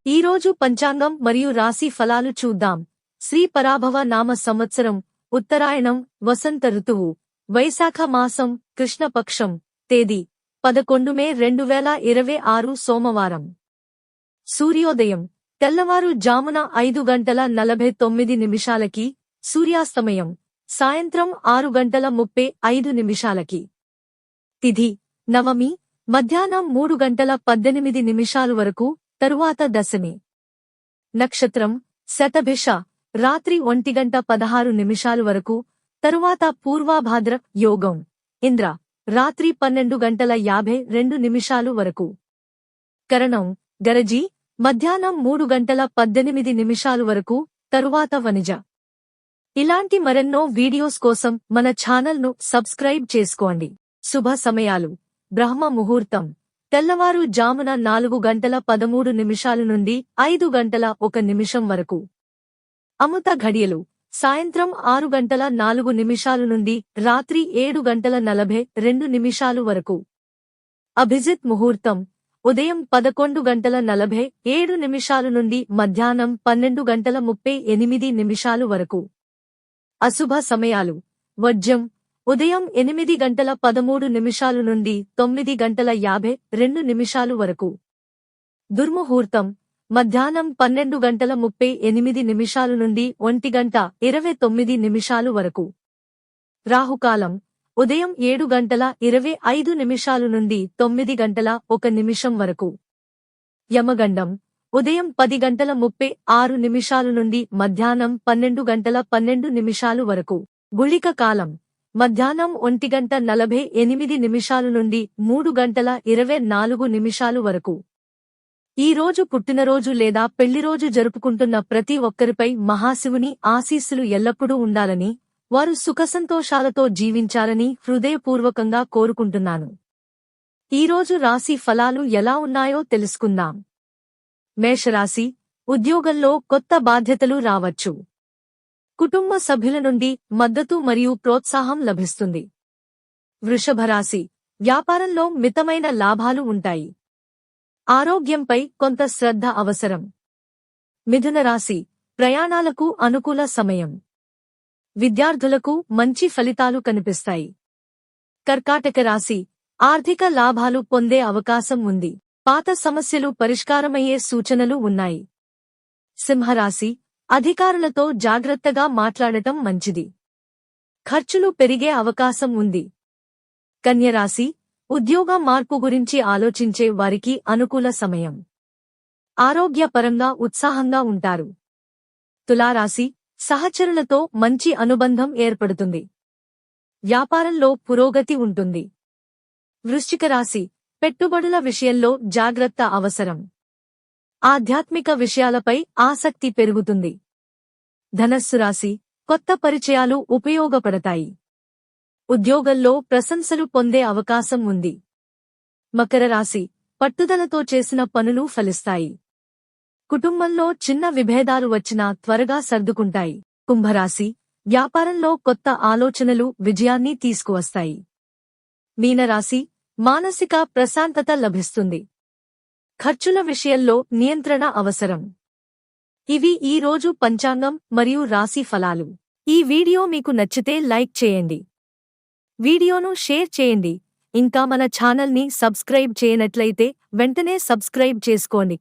ఈరోజు పంచాంగం మరియు రాశి ఫలాలు చూద్దాం. శ్రీ పరాభవ నామ సంవత్సరం, ఉత్తరాయణం, వసంత ఋతువు, వైశాఖ మాసం, కృష్ణపక్షం, తేదీ 11 మే 2026 సోమవారం. సూర్యోదయం తెల్లవారు జామున 5:49 సూర్యాస్తమయం సాయంత్రం 6:35 తిథి నవమి మధ్యాహ్నం 3:18 వరకు, తరువాత దశమి. నక్షత్రం శతభిష రాత్రి 1:16 వరకు, తరువాత పూర్వాభాద్ర. యోగం ఇంద్ర రాత్రి 12:52 వరకు. కరణం గరజి మధ్యాహ్నం 3:18 వరకు, తరువాత వనిజ. ఇలాంటి మరెన్నో వీడియోస్ కోసం మన ఛానల్ను సబ్స్క్రైబ్ చేసుకోండి. శుభ సమయాలు. బ్రహ్మ ముహూర్తం తెల్లవారు జామున 4:13 నుండి 5:01 వరకు. అమృత ఘడియలు సాయంత్రం 6:04 నుండి రాత్రి 7:42 వరకు. అభిజిత్ ముహూర్తం ఉదయం 11:47 నుండి మధ్యాహ్నం 12:38 వరకు. అశుభ సమయాలు వర్జ్యం ఉదయం 8:13 నుండి 9:52 వరకు. దుర్ముహూర్తం మధ్యాహ్నం 12:38 నుండి 1:29 వరకు. రాహుకాలం ఉదయం 7:25 నుండి 9:01 వరకు. యమగండం ఉదయం 10:36 నుండి మధ్యాహ్నం 12:12 వరకు. గుళిక కాలం మధ్యాహ్నం 1:48 నుండి 3:24 వరకు. ఈ రోజు పుట్టినరోజు లేదా పెళ్లిరోజు జరుపుకుంటున్న ప్రతి ఒక్కరిపై మహాశివుని ఆశీస్సులు ఎల్లప్పుడూ ఉండాలని, వారు సుఖసంతోషాలతో జీవించాలని హృదయపూర్వకంగా కోరుకుంటున్నాను. ఈరోజు రాశి ఫలాలు ఎలా ఉన్నాయో తెలుసుకుందాం. మేషరాశి ఉద్యోగంలో కొత్త బాధ్యతలు రావచ్చు. కుటుంబ సభ్యుల నుండి మద్దతు మరియు ప్రోత్సాహం లభిస్తుంది. వృషభరాశి వ్యాపారంలో మితమైన లాభాలు ఉంటాయి. ఆరోగ్యంపై కొంత శ్రద్ధ అవసరం. మిథున రాశి ప్రయాణాలకు అనుకూల సమయం. విద్యార్థులకు మంచి ఫలితాలు కనిపిస్తాయి. కర్కాటక రాశి ఆర్థిక లాభాలు పొందే అవకాశం ఉంది. పాత సమస్యలు పరిష్కారమయ్యే సూచనలు ఉన్నాయి. సింహరాశి అధికారులతో జాగ్రత్తగా మాట్లాడటం మంచిది. ఖర్చులు పెరిగే అవకాశం ఉంది. కన్యరాశి ఉద్యోగ మార్పు గురించి ఆలోచించే వారికి అనుకూల సమయం. ఆరోగ్యపరంగా ఉత్సాహంగా ఉంటారు. తులారాశి సహచరులతో మంచి అనుబంధం ఏర్పడుతుంది. వ్యాపారంలో పురోగతి ఉంటుంది. వృశ్చిక రాశి పెట్టుబడుల విషయంలో జాగ్రత్త అవసరం. ఆధ్యాత్మిక విషయాలపై ఆసక్తి పెరుగుతుంది. ధనస్సు రాశి కొత్త పరిచయాలు ఉపయోగపడతాయి. ఉద్యోగంలో ప్రశంసలు పొందే అవకాశం ఉంది. మకర రాశి పట్టుదలతో చేసిన పనులు ఫలిస్తాయి. కుటుంబంలో చిన్న విభేదాలు వచ్చినా త్వరగా సర్దుకుంటాయి. కుంభరాశి వ్యాపారంలో కొత్త ఆలోచనలు విజయాన్ని తీసుకువస్తాయి. మీనరాశి మానసిక ప్రశాంతత లభిస్తుంది. ఖర్చుల విషయంలో నియంత్రణ అవసరం. ఇవి ఈ రోజు పంచాంగం మరియు రాశి ఫలాలు. ఈ వీడియో మీకు నచ్చితే లైక్ చేయండి. వీడియోను షేర్ చేయండి. ఇంకా మన ఛానల్ని సబ్స్క్రైబ్ చేయనట్లయితే వెంటనే సబ్స్క్రైబ్ చేసుకోండి.